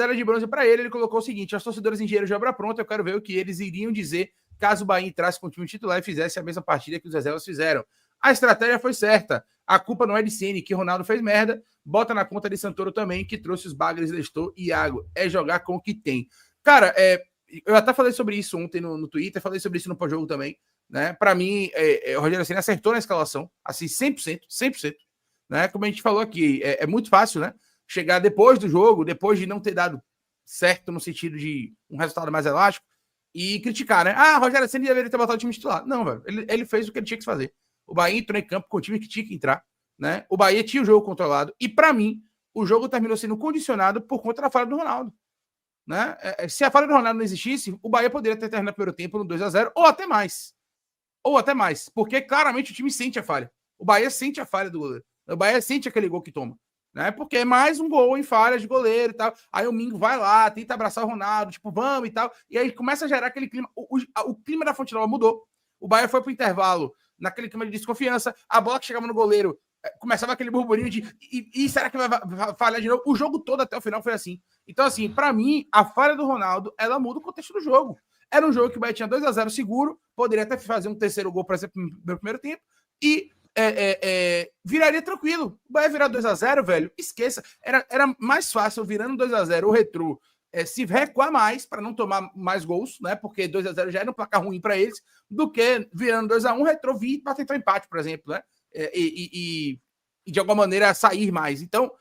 medalha de bronze para ele colocou o seguinte: as torcedoras engenheiros de obra pronta, eu quero ver o que eles iriam dizer caso o Bahia entrasse com o time titular e fizesse a mesma partida que os reservas fizeram. A estratégia foi certa. A culpa não é de Ceni, que Ronaldo fez merda. Bota na conta de Santoro também, que trouxe os bagres, Lestor e Iago. É jogar com o que tem. Cara, eu até falei sobre isso ontem no Twitter, falei sobre isso no pós-jogo também. Né? Para mim, o Rogério Ceni acertou na escalação, assim, 100%. Né? Como a gente falou aqui, é muito fácil, né? Chegar depois do jogo, depois de não ter dado certo no sentido de um resultado mais elástico, e criticar, né? Ah, Rogério Ceni deveria ter botado o time titular. Não, velho. Ele fez o que ele tinha que fazer. O Bahia entrou em campo com o time que tinha que entrar, né? O Bahia tinha o jogo controlado. E, para mim, o jogo terminou sendo condicionado por conta da falha do Ronaldo. Né? Se a falha do Ronaldo não existisse, o Bahia poderia ter terminado o primeiro tempo no 2-0 ou até mais. Ou até mais. Porque, claramente, o time sente a falha. O Bahia sente a falha do goleiro. O Bahia sente aquele gol que toma. Né? Porque é mais um gol em falha de goleiro e tal. Aí o Mingo vai lá, tenta abraçar o Ronaldo, tipo, vamos e tal. E aí começa a gerar aquele clima. O clima da Fonte Nova mudou. O Bahia foi pro intervalo naquele clima de desconfiança. A bola que chegava no goleiro começava aquele burburinho de e será que vai falhar de novo? O jogo todo até o final foi assim. Então, assim, para mim, a falha do Ronaldo, ela muda o contexto do jogo. Era um jogo que o Bahia tinha 2-0 seguro, poderia até fazer um terceiro gol para ser no primeiro tempo, e viraria tranquilo. O Bahia virar 2-0, velho, esqueça. Era mais fácil virando 2-0 o Retrô se recuar mais para não tomar mais gols, né? Porque 2-0 já era um placar ruim para eles, do que virando 2-1 o Retrô vir para tentar empate, por exemplo, né? E de alguma maneira sair mais. Então,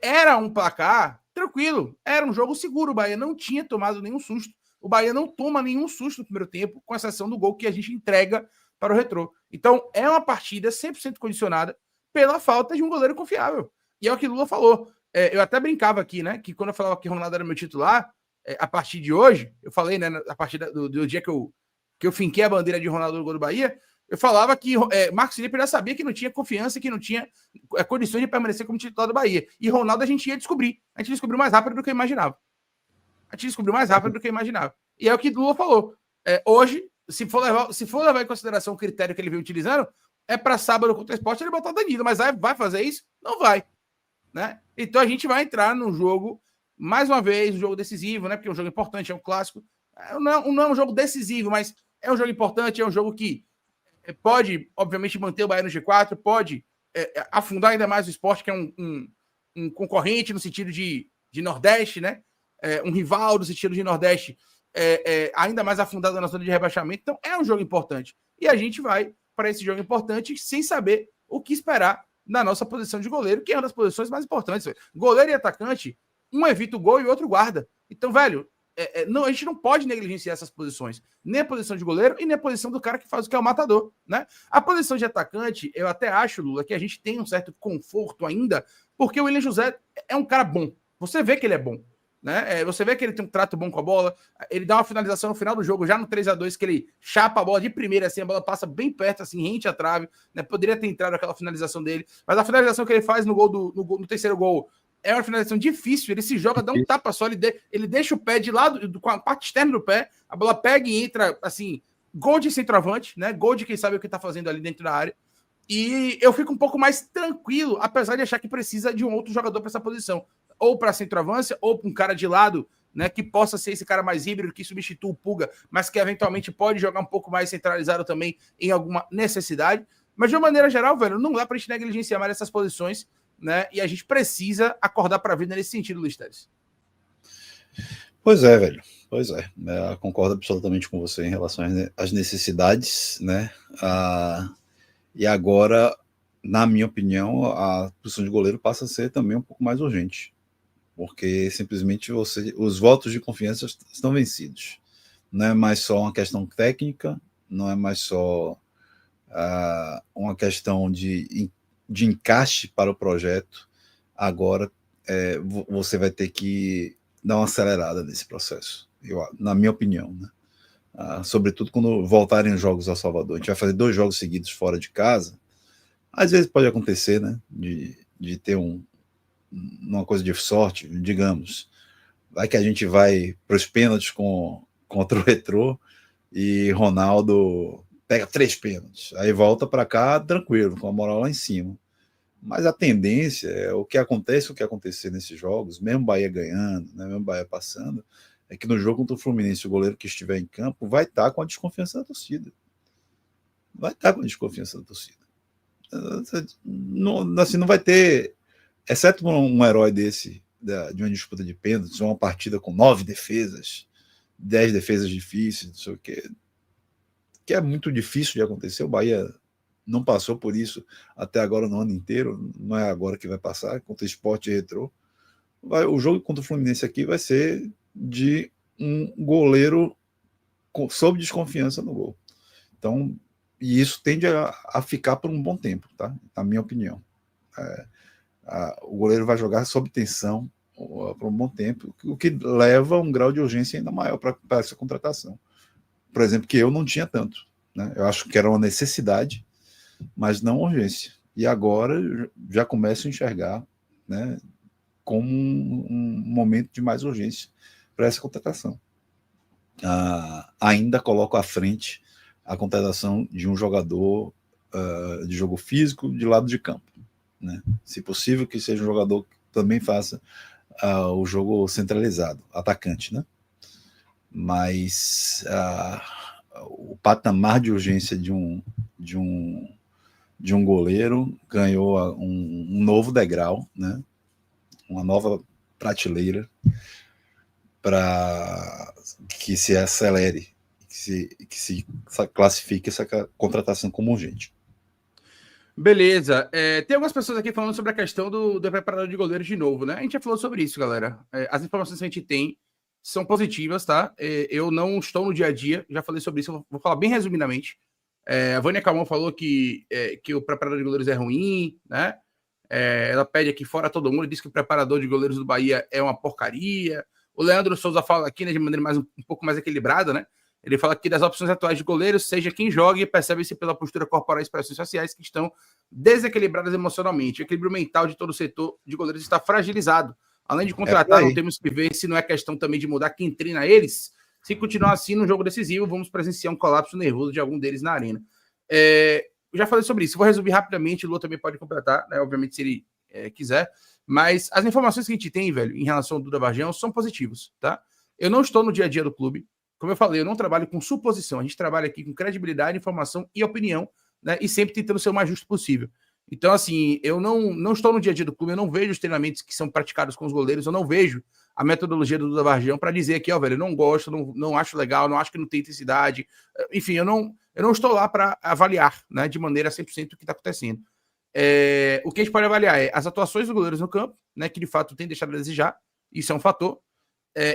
era um placar tranquilo, era um jogo seguro. O Bahia não tinha tomado nenhum susto. O Bahia não toma nenhum susto no primeiro tempo, com exceção do gol que a gente entrega para o Retrô. Então, é uma partida 100% condicionada pela falta de um goleiro confiável. E é o que o Lula falou. Eu até brincava aqui, né? Que quando eu falava que Ronaldo era meu titular, a partir de hoje, eu falei, né? A partir do dia que eu finquei a bandeira de Ronaldo no gol do Bahia, eu falava que Marcos Felipe já sabia que não tinha confiança, que não tinha condições de permanecer como titular do Bahia. E Ronaldo a gente ia descobrir. A gente descobriu mais rápido do que eu imaginava. E é o que o Lula falou. Hoje, se for levar em consideração o critério que ele vem utilizando, para sábado contra o Sport ele botar o Danilo. Mas vai fazer isso? Não vai. Né? Então a gente vai entrar num jogo, mais uma vez, um jogo decisivo, né? Porque é um jogo importante, é um clássico. Não é um jogo decisivo, mas é um jogo importante, é um jogo que pode, obviamente, manter o Bahia no G4, pode afundar ainda mais o Sport, que é um concorrente no sentido de Nordeste, né? Um rival no sentido de Nordeste, ainda mais afundado na zona de rebaixamento. Então, é um jogo importante. E a gente vai para esse jogo importante sem saber o que esperar na nossa posição de goleiro, que é uma das posições mais importantes. Velho. Goleiro e atacante, um evita o gol e o outro guarda. Então, velho, a gente não pode negligenciar essas posições. Nem a posição de goleiro e nem a posição do cara que faz o que é o matador. Né? A posição de atacante, eu até acho, Lula, que a gente tem um certo conforto ainda, porque o William José é um cara bom. Você vê que ele é bom. Né? Você vê que ele tem um trato bom com a bola, ele dá uma finalização no final do jogo, já no 3-2, que ele chapa a bola de primeira, assim, a bola passa bem perto, assim, rente à trave, né? Poderia ter entrado aquela finalização dele, mas a finalização que ele faz no terceiro gol é uma finalização difícil, ele se joga, dá um tapa só, ele deixa o pé de lado, com a parte externa do pé, a bola pega e entra, assim, gol de centroavante, né? Gol de quem sabe o que tá fazendo ali dentro da área, e eu fico um pouco mais tranquilo, apesar de achar que precisa de um outro jogador para essa posição, ou para centroavance, ou para um cara de lado, né, que possa ser esse cara mais híbrido, que substitua o Puga, mas que eventualmente pode jogar um pouco mais centralizado também em alguma necessidade. Mas de uma maneira geral, velho, não dá para a gente negligenciar mais essas posições, né? E a gente precisa acordar para a vida nesse sentido, Luiz Teres. Pois é, velho. Pois é. Eu concordo absolutamente com você em relação às necessidades, né? E agora, na minha opinião, a posição de goleiro passa a ser também um pouco mais urgente, porque simplesmente os votos de confiança estão vencidos. Não é mais só uma questão técnica, não é mais só uma questão de encaixe para o projeto. Agora você vai ter que dar uma acelerada nesse processo, na minha opinião, né? Sobretudo quando voltarem os jogos a Salvador. A gente vai fazer 2 jogos seguidos fora de casa. Às vezes pode acontecer, né, de ter uma coisa de sorte, digamos. Vai que a gente vai para os pênaltis contra o Retrô e Ronaldo pega 3 pênaltis. Aí volta para cá tranquilo, com a moral lá em cima. Mas a tendência é o que acontecer nesses jogos, mesmo Bahia ganhando, né, mesmo Bahia passando, é que no jogo contra o Fluminense, o goleiro que estiver em campo vai estar com a desconfiança da torcida. Vai estar com a desconfiança da torcida. Não, assim, não vai ter, exceto um herói desse, de uma disputa de pênaltis, uma partida com 9 defesas, 10 defesas difíceis, não sei o que é muito difícil de acontecer. O Bahia não passou por isso até agora no ano inteiro, não é agora que vai passar, contra o Sport e Retrô. O jogo contra o Fluminense aqui vai ser de um goleiro sob desconfiança no gol. Então, e isso tende a ficar por um bom tempo, tá? Na minha opinião. O goleiro vai jogar sob tensão por um bom tempo, o que leva a um grau de urgência ainda maior para essa contratação. Por exemplo, que eu não tinha tanto, né? Eu acho que era uma necessidade, mas não urgência. E agora já começo a enxergar, né, como um momento de mais urgência para essa contratação. Ainda coloco à frente a contratação de um jogador de jogo físico de lado de campo, né? Se possível que seja um jogador que também faça o jogo centralizado, atacante, né? Mas o patamar de urgência de um goleiro ganhou um novo degrau, né? Uma nova prateleira para que se acelere, que se classifique essa contratação como urgente. Beleza. Tem algumas pessoas aqui falando sobre a questão do preparador de goleiro de novo, né? A gente já falou sobre isso, galera. As informações que a gente tem são positivas, tá? Eu não estou no dia a dia, já falei sobre isso, eu vou falar bem resumidamente. A Vânia Calmon falou que o preparador de goleiros é ruim, né? Ela pede aqui fora todo mundo, diz que o preparador de goleiros do Bahia é uma porcaria. O Leandro Souza fala aqui, né, de maneira um pouco mais equilibrada, né? Ele fala que das opções atuais de goleiros, seja quem jogue, percebe-se pela postura corporal e expressões sociais que estão desequilibradas emocionalmente. O equilíbrio mental de todo o setor de goleiros está fragilizado. Além de contratar, não temos que ver se não é questão também de mudar quem treina eles. Se continuar assim no jogo decisivo, vamos presenciar um colapso nervoso de algum deles na arena. Já falei sobre isso, vou resumir rapidamente, o Lu também pode completar, né? Obviamente, se ele quiser. Mas as informações que a gente tem, velho, em relação ao Duda Varjão, são positivas, tá? Eu não estou no dia a dia do clube. Como eu falei, eu não trabalho com suposição. A gente trabalha aqui com credibilidade, informação e opinião, né? E sempre tentando ser o mais justo possível. Então, assim, eu não estou no dia a dia do clube, eu não vejo os treinamentos que são praticados com os goleiros, eu não vejo a metodologia do Duda Varjão para dizer aqui, ó, velho, eu não gosto, não acho legal, não acho que não tem intensidade. Enfim, eu não estou lá para avaliar, né, de maneira 100% o que está acontecendo. O que a gente pode avaliar é as atuações dos goleiros no campo, né, que de fato tem deixado a desejar, isso é um fator.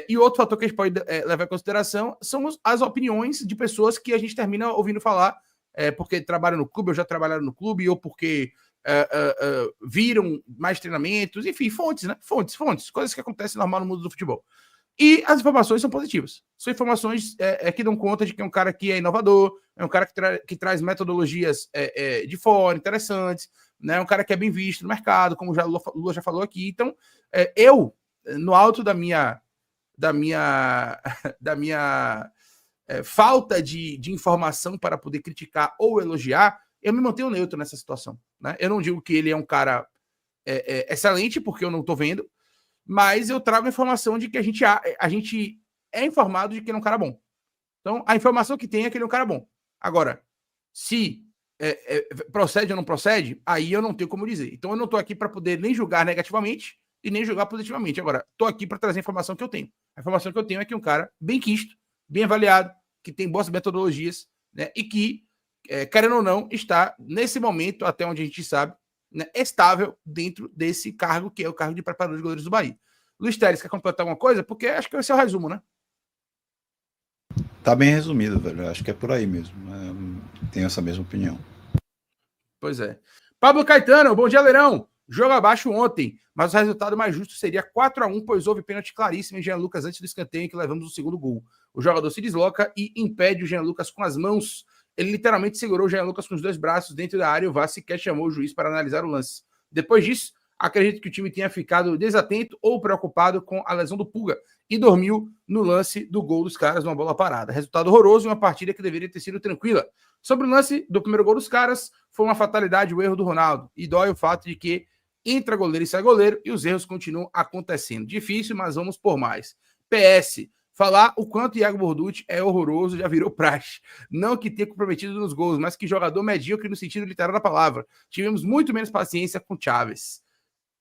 E outro fator que a gente pode levar em consideração são as opiniões de pessoas que a gente termina ouvindo falar, porque trabalham no clube, ou já trabalharam no clube, ou porque viram mais treinamentos, enfim, fontes, né? Fontes, coisas que acontecem normal no mundo do futebol. E as informações são positivas. São informações que dão conta de que é um cara que é inovador, é um cara que traz metodologias de fora, interessantes, né? É um cara que é bem visto no mercado, como o Lula já falou aqui. Então, eu, no alto da minha falta de informação para poder criticar ou elogiar, eu me mantenho neutro nessa situação, né? Eu não digo que ele é um cara excelente, porque eu não estou vendo, mas eu trago a informação de que a gente é informado de que ele é um cara bom. Então, a informação que tem é que ele é um cara bom. Agora, se procede ou não procede, aí eu não tenho como dizer. Então, eu não estou aqui para poder nem julgar negativamente e nem julgar positivamente. Agora, estou aqui para trazer a informação que eu tenho. A informação que eu tenho é que é um cara bem quisto, bem avaliado, que tem boas metodologias, né, e que, querendo ou não, está, nesse momento, até onde a gente sabe, né, estável dentro desse cargo, que é o cargo de preparador de goleiros do Bahia. Luiz Teres, quer completar alguma coisa? Porque acho que esse é o resumo, né? Tá bem resumido, velho. Acho que é por aí mesmo. Tenho essa mesma opinião. Pois é. Pablo Caetano, bom dia, Leirão. Jogo abaixo ontem, mas o resultado mais justo seria 4-1, pois houve pênalti claríssimo em Jean Lucas antes do escanteio, em que levamos o segundo gol. O jogador se desloca e impede o Jean Lucas com as mãos. Ele literalmente segurou o Jean Lucas com os dois braços dentro da área e o VAR sequer chamou o juiz para analisar o lance. Depois disso, acredito que o time tenha ficado desatento ou preocupado com a lesão do Pulga. e dormiu no lance do gol dos caras, numa bola parada. Resultado horroroso e uma partida que deveria ter sido tranquila. Sobre o lance do primeiro gol dos caras, foi uma fatalidade o erro do Ronaldo. E dói o fato de que entra goleiro e sai goleiro e os erros continuam acontecendo. Difícil, mas vamos por mais. PS, falar o quanto Iago Borducci é horroroso já virou praxe. Não que tenha comprometido nos gols, mas que jogador medíocre no sentido literal da palavra. Tivemos muito menos paciência com Chaves.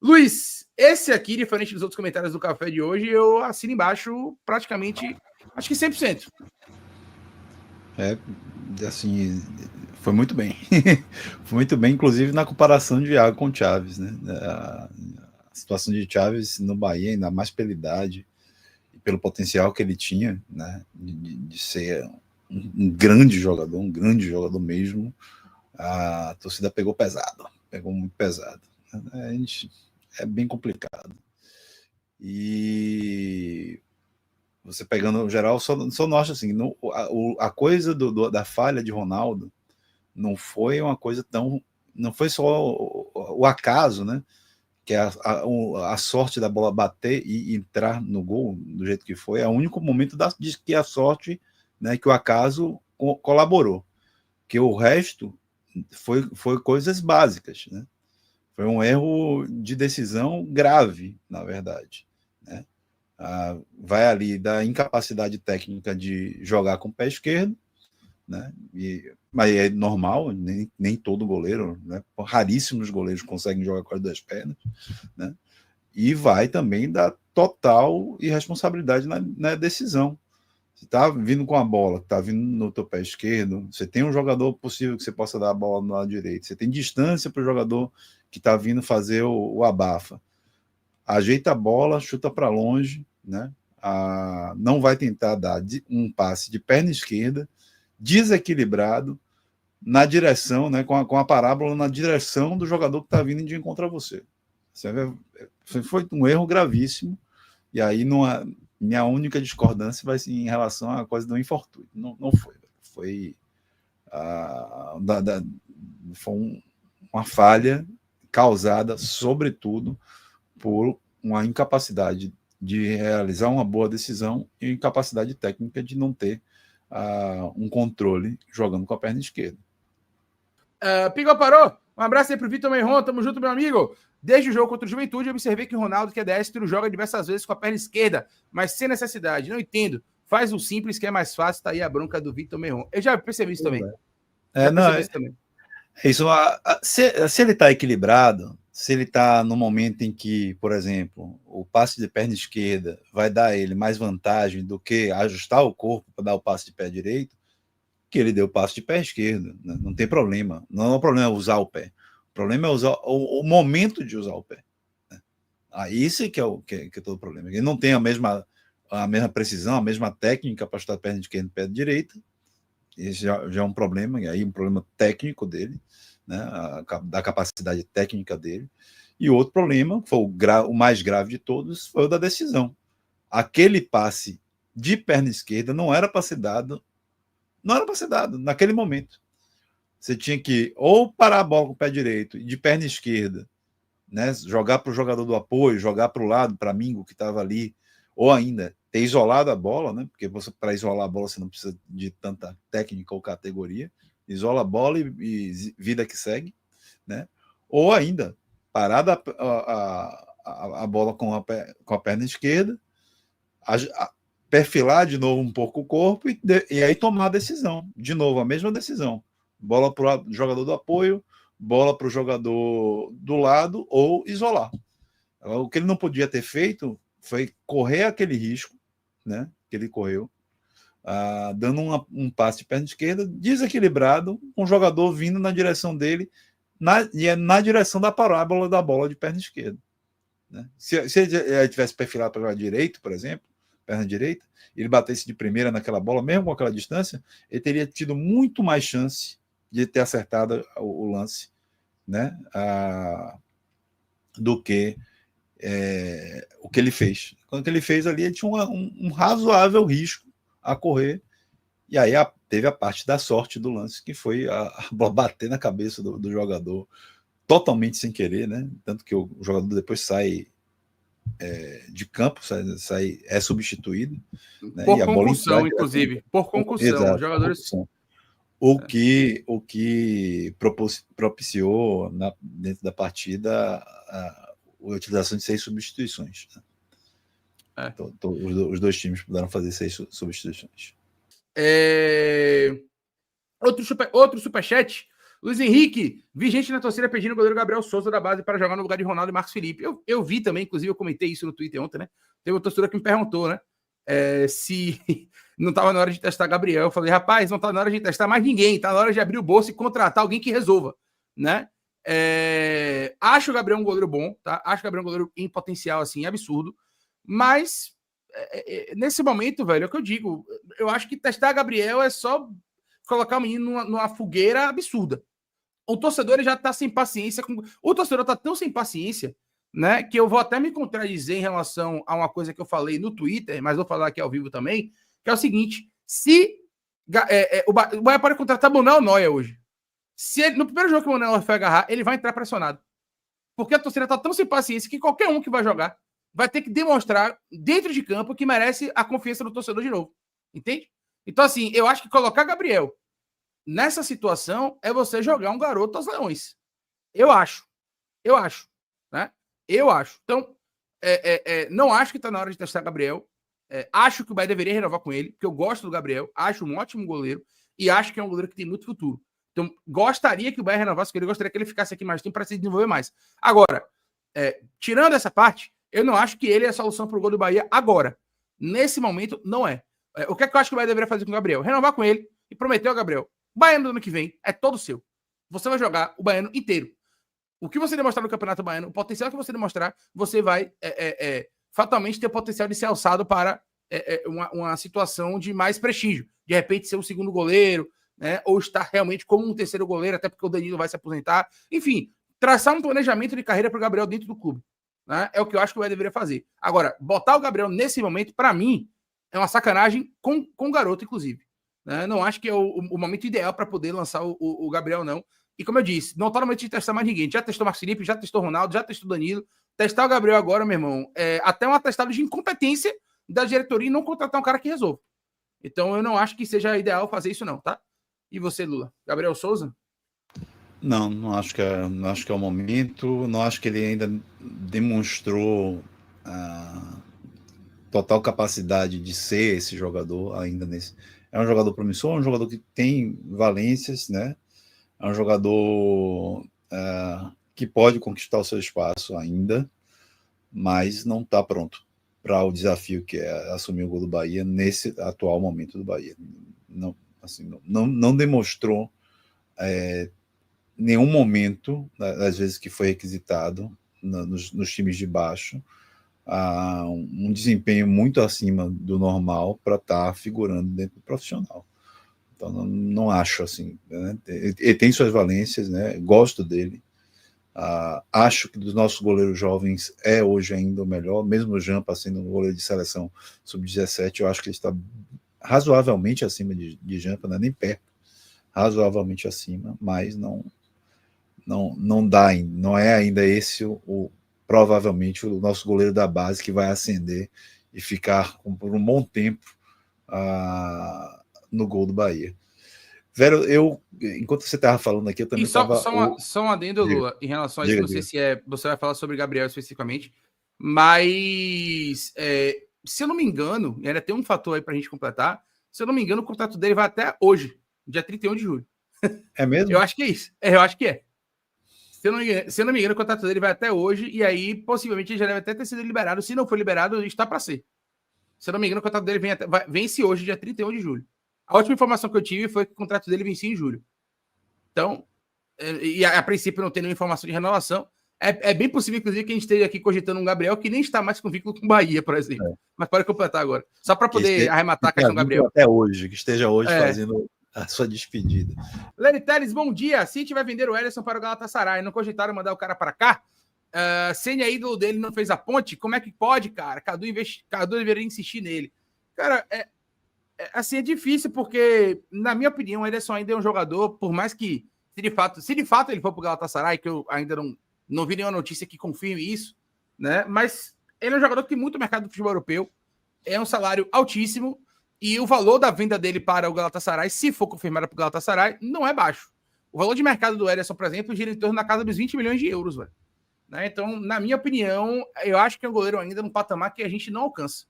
Luiz, esse aqui, diferente dos outros comentários do café de hoje, eu assino embaixo praticamente, acho que 100%. Assim, foi muito bem. Foi muito bem, inclusive na comparação de Iago com Chaves, né? A situação de Chaves no Bahia, ainda mais pela idade e pelo potencial que ele tinha, né? De ser um grande jogador mesmo. A torcida pegou muito pesado. É bem complicado. E você pegando o geral, só nós assim, a coisa da falha de Ronaldo não foi uma coisa tão, não foi só o acaso, né? Que a sorte da bola bater e entrar no gol do jeito que foi, é o único momento de que a sorte, né, que o acaso colaborou, que o resto foi coisas básicas, né? Foi um erro de decisão grave, na verdade, né? Vai ali da incapacidade técnica de jogar com o pé esquerdo, né? Mas é normal, nem todo goleiro, né? Raríssimos goleiros conseguem jogar com as duas pernas, né? E vai também da total irresponsabilidade na decisão. Você está vindo com a bola, está vindo no teu pé esquerdo, você tem um jogador possível que você possa dar a bola no lado direito, você tem distância para o jogador que está vindo fazer o abafa. Ajeita a bola, chuta para longe, né? Não vai tentar dar um passe de perna esquerda, desequilibrado, na direção, né, com a parábola na direção do jogador que está vindo de encontro a você. Foi um erro gravíssimo, e aí minha única discordância vai ser em relação à coisa do infortúnio. Não foi. Foi uma falha causada, sobretudo, por uma incapacidade de realizar uma boa decisão e incapacidade técnica de não ter um controle jogando com a perna esquerda. Pigo parou. Um abraço aí pro Vitor Meiron, tamo junto, meu amigo. Desde o jogo contra o Juventude, eu observei que o Ronaldo, que é destro, joga diversas vezes com a perna esquerda, mas sem necessidade. Não entendo. Faz o simples, que é mais fácil. Tá aí a bronca do Vitor Meiron. Eu já percebi isso também. Isso, se ele está equilibrado, se ele está no momento em que, por exemplo, o passe de perna esquerda vai dar a ele mais vantagem do que ajustar o corpo para dar o passe de pé direito, que ele deu o passe de pé esquerdo, né? Não tem problema. Não é o problema usar o pé. O problema é usar o momento de usar o pé. Né? Isso que é todo o problema. Ele não tem a mesma precisão, a mesma técnica para chutar a perna esquerda e pé direita. Esse já é um problema, e aí um problema técnico dele, né, da capacidade técnica dele. E o outro problema, que foi o mais grave de todos, foi o da decisão. Aquele passe de perna esquerda não era para ser dado naquele momento. Você tinha que ou parar a bola com o pé direito e de perna esquerda, né, jogar para o jogador do apoio, jogar para o lado, para Mingo, que estava ali, ou ainda ter isolado a bola, né, porque para isolar a bola você não precisa de tanta técnica ou categoria, isola a bola e vida que segue, né, ou ainda parar a bola com a perna esquerda, perfilar de novo um pouco o corpo e aí tomar a decisão. De novo, a mesma decisão. Bola para o jogador do apoio, bola para o jogador do lado ou isolar. O que ele não podia ter feito foi correr aquele risco, né, que ele correu, dando um passe de perna esquerda desequilibrado, um jogador vindo na direção dele, na direção da parábola da bola de perna esquerda. Né? Se ele tivesse perfilado para o direito, por exemplo, perna direita, ele batesse de primeira naquela bola, mesmo com aquela distância, ele teria tido muito mais chance de ter acertado o lance, né, do que o que ele fez. Quando ele fez ali, ele tinha um razoável risco a correr, e aí teve a parte da sorte do lance, que foi a bola bater na cabeça do jogador, totalmente sem querer, né? Tanto que o jogador depois sai de campo, é substituído. Né? Por e a concussão, bola inclusive. Por concussão. Exato, Jogadores... concussão. O que propiciou dentro da partida a utilização de 6 substituições. Né? Então, os dois times puderam fazer 6 substituições. Outro superchat. Luiz Henrique, vi gente na torcida pedindo o goleiro Gabriel Souza da base para jogar no lugar de Ronaldo e Marcos Felipe. Eu vi também, inclusive eu comentei isso no Twitter ontem, né? Teve uma torcedora que me perguntou, né? Se não estava na hora de testar Gabriel. Eu falei, rapaz, não está na hora de testar mais ninguém, está na hora de abrir o bolso e contratar alguém que resolva, né? Acho o Gabriel um goleiro bom, tá? Acho o Gabriel um goleiro em potencial, assim, absurdo. Mas, nesse momento, velho, é o que eu digo. Eu acho que testar Gabriel é só colocar o menino numa fogueira absurda. O torcedor ele já tá sem paciência. O torcedor tá tão sem paciência, né, que eu vou até me contradizer em relação a uma coisa que eu falei no Twitter, mas vou falar aqui ao vivo também, que é o seguinte: se o Bahia pode contratar Manuel Neuer hoje. Se ele, no primeiro jogo que o Manuel foi agarrar, ele vai entrar pressionado. Porque a torcida tá tão sem paciência que qualquer um que vai jogar vai ter que demonstrar dentro de campo que merece a confiança do torcedor de novo. Entende? Então, assim, eu acho que colocar Gabriel nessa situação é você jogar um garoto aos leões. Eu acho. Né? Eu acho. Então, não acho que está na hora de testar Gabriel. Acho que o Bahia deveria renovar com ele, porque eu gosto do Gabriel, acho um ótimo goleiro e acho que é um goleiro que tem muito futuro. Então, gostaria que o Bahia renovasse com ele, gostaria que ele ficasse aqui mais tempo para se desenvolver mais. Agora, tirando essa parte, eu não acho que ele é a solução para o gol do Bahia agora. Nesse momento, não é. O que é que eu acho que o Bahia deveria fazer com o Gabriel? Renovar com ele e prometer ao Gabriel: o Baiano do ano que vem é todo seu. Você vai jogar o Baiano inteiro. O que você demonstrar no Campeonato Baiano, o potencial que você demonstrar, você vai fatalmente ter o potencial de ser alçado para uma situação de mais prestígio. De repente ser o segundo goleiro, né? Ou estar realmente como um terceiro goleiro, até porque o Danilo vai se aposentar. Enfim, traçar um planejamento de carreira para o Gabriel dentro do clube. Né? É o que eu acho que o Bahia deveria fazer. Agora, botar o Gabriel nesse momento, para mim, é uma sacanagem com o garoto, inclusive. Né? Não acho que é o momento ideal para poder lançar o Gabriel, não. E como eu disse, não está no momento de testar mais ninguém. Já testou Marcos Felipe, já testou Ronaldo, já testou Danilo. Testar o Gabriel agora, meu irmão, é até um atestado de incompetência da diretoria e não contratar um cara que resolva. Então, eu não acho que seja ideal fazer isso, não, tá? E você, Lula? Gabriel Souza? Não acho que é o momento. Não acho que ele ainda demonstrou a total capacidade de ser esse jogador ainda nesse. É um jogador promissor, é um jogador que tem valências, né? É um jogador que pode conquistar o seu espaço ainda, mas não está pronto para o desafio que é assumir o gol do Bahia nesse atual momento do Bahia. Não demonstrou nenhum momento, das vezes que foi requisitado nos times de baixo, um desempenho muito acima do normal para estar figurando dentro do profissional. Então, não acho assim. Né? Ele tem suas valências, né? Gosto dele. Acho que dos nossos goleiros jovens é hoje ainda o melhor, mesmo o Jampa sendo um goleiro de seleção sub-17, eu acho que ele está razoavelmente acima de Jampa, não é nem perto, razoavelmente acima, mas não dá, não é ainda esse provavelmente o nosso goleiro da base que vai ascender e ficar por um bom tempo no gol do Bahia. Velho, enquanto você estava falando aqui, eu também estava... Só um adendo, Lula, em relação a isso, não sei se você vai falar sobre Gabriel especificamente, mas se eu não me engano, e ainda tem um fator aí para a gente completar, se eu não me engano, o contrato dele vai até hoje, dia 31 de julho. É mesmo? Eu acho que é isso. Eu acho que é. Se eu não me engano, o contrato dele vai até hoje, e aí possivelmente ele já deve até ter sido liberado. Se não for liberado, está para ser. Se eu não me engano, o contrato dele vence hoje, dia 31 de julho. A última informação que eu tive foi que o contrato dele vencia em julho. Então, e a princípio não tem nenhuma informação de renovação. É bem possível, inclusive, que a gente esteja aqui cogitando um Gabriel que nem está mais com vínculo com o Bahia, por exemplo. Mas pode completar agora. Só para poder arrematar a questão do Gabriel. Até hoje, que esteja hoje fazendo a sua despedida. Lenny Teles, bom dia. City vai vender o Ederson para o Galatasaray. Não cogitaram mandar o cara para cá? Senha ídolo dele não fez a ponte? Como é que pode, cara? Cadu deveria insistir nele. Cara, assim, é difícil porque, na minha opinião, o Ederson ainda é um jogador, por mais que, se de fato ele for para o Galatasaray, que eu ainda não vi nenhuma notícia que confirme isso, né? Mas ele é um jogador que tem muito mercado do futebol europeu, é um salário altíssimo, e o valor da venda dele para o Galatasaray, se for confirmado para o Galatasaray, não é baixo. O valor de mercado do Ederson, por exemplo, gira em torno da casa dos 20 milhões de euros, velho. Né? Então, na minha opinião, eu acho que é um goleiro ainda num patamar que a gente não alcança.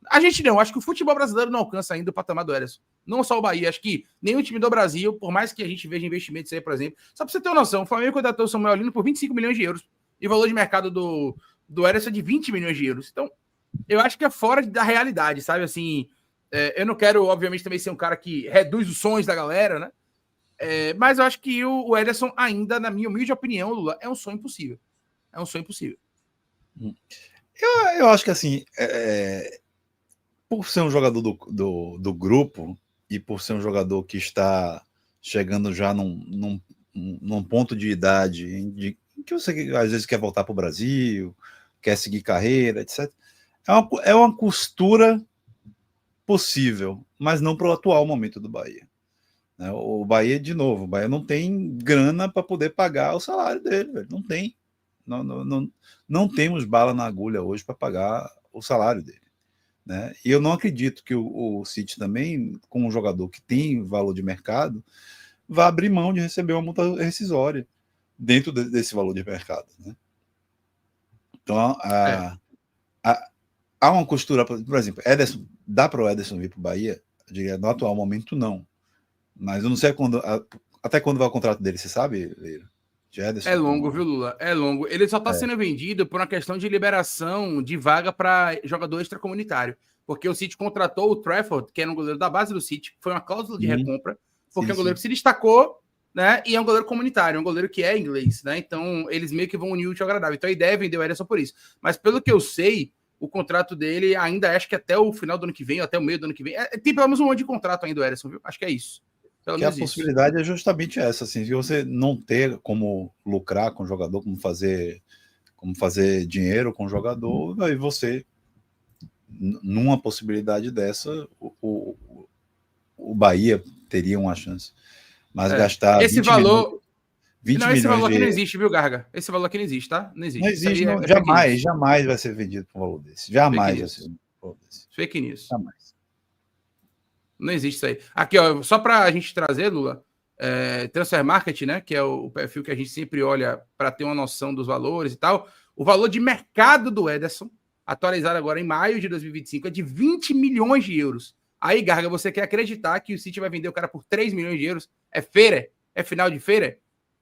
A gente não, acho que o futebol brasileiro não alcança ainda o patamar do Ederson. Não só o Bahia, acho que nenhum time do Brasil, por mais que a gente veja investimentos aí, por exemplo, só pra você ter uma noção, o Flamengo contratou o Samuel Lino por 25 milhões de euros. E o valor de mercado do Ederson é de 20 milhões de euros. Então, eu acho que é fora da realidade, sabe? Assim, eu não quero, obviamente, também ser um cara que reduz os sonhos da galera, né? Mas eu acho que o Ederson ainda, na minha humilde opinião, Lula, é um sonho impossível. É um sonho impossível. Eu acho que, assim, por ser um jogador do grupo e por ser um jogador que está chegando já num ponto de idade em que você às vezes quer voltar para o Brasil, quer seguir carreira, etc. É uma costura possível, mas não para o atual momento do Bahia. O Bahia, de novo, o Bahia não tem grana para poder pagar o salário dele, velho. Não tem. Não temos bala na agulha hoje para pagar o salário dele. Né? E eu não acredito que o City também, com um jogador que tem valor de mercado, vá abrir mão de receber uma multa rescisória dentro desse valor de mercado. Né? Então, há uma costura, por exemplo, Ederson, dá para o Ederson vir para o Bahia? Eu diria, no atual momento, não. Mas eu não sei até quando vai o contrato dele, você sabe, Leira? É longo, viu, Lula? É longo. Ele só está sendo vendido por uma questão de liberação de vaga para jogador extracomunitário. Porque o City contratou o Trafford, que era um goleiro da base do City, foi uma cláusula de recompra, porque é um goleiro que se destacou, né? E é um goleiro comunitário, um goleiro que é inglês, né? Então, eles meio que vão unir o útil ao agradável. Então, a ideia é vender o Ederson por isso. Mas, pelo que eu sei, o contrato dele ainda acho que até o final do ano que vem, ou até o meio do ano que vem. Tem pelo menos um ano de contrato ainda o Ederson, viu? Acho que é isso. Que a possibilidade é justamente essa, assim, se você não ter como lucrar com o jogador, como fazer dinheiro com o jogador, aí você, numa possibilidade dessa, o Bahia teria uma chance. Mas gastar esse valor... 20 não, milhões esse valor aqui de... não existe, viu, Garga? Esse valor aqui não existe, tá? Não existe. Não existe, não, jamais vai ser vendido por um valor desse. Jamais vai ser vendido por um valor desse. Fake news. Jamais. Não existe isso aí. Aqui, ó, só para a gente trazer, Lula, Transfer Market, né, que é o perfil que a gente sempre olha para ter uma noção dos valores e tal. O valor de mercado do Ederson, atualizado agora em maio de 2025, é de 20 milhões de euros. Aí, Garga, você quer acreditar que o City vai vender o cara por 3 milhões de euros? É feira? É final de feira?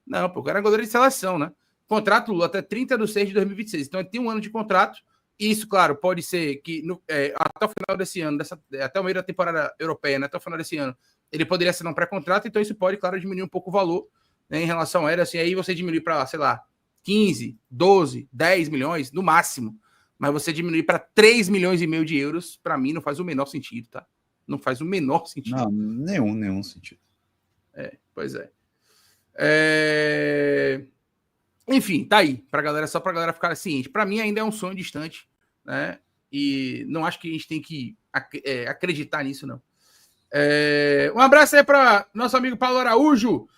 Não, pô, o cara é goleiro de seleção, né? Contrato, Lula, até 30 de 6 de 2026. Então, ele tem um ano de contrato. Isso, claro, pode ser que até o final desse ano, até o meio da temporada europeia, né, até o final desse ano, ele poderia assinar um pré-contrato, então isso pode, claro, diminuir um pouco o valor, né, em relação a ele, assim, aí você diminui para, sei lá, 15, 12, 10 milhões, no máximo, mas você diminuir para 3 milhões e meio de euros, para mim, não faz o menor sentido, tá? Não faz o menor sentido. Não, nenhum sentido. Pois é. Enfim, tá aí, só pra galera ficar ciente. Pra mim ainda é um sonho distante, né? E não acho que a gente tem que acreditar nisso, não. Um abraço aí para nosso amigo Paulo Araújo.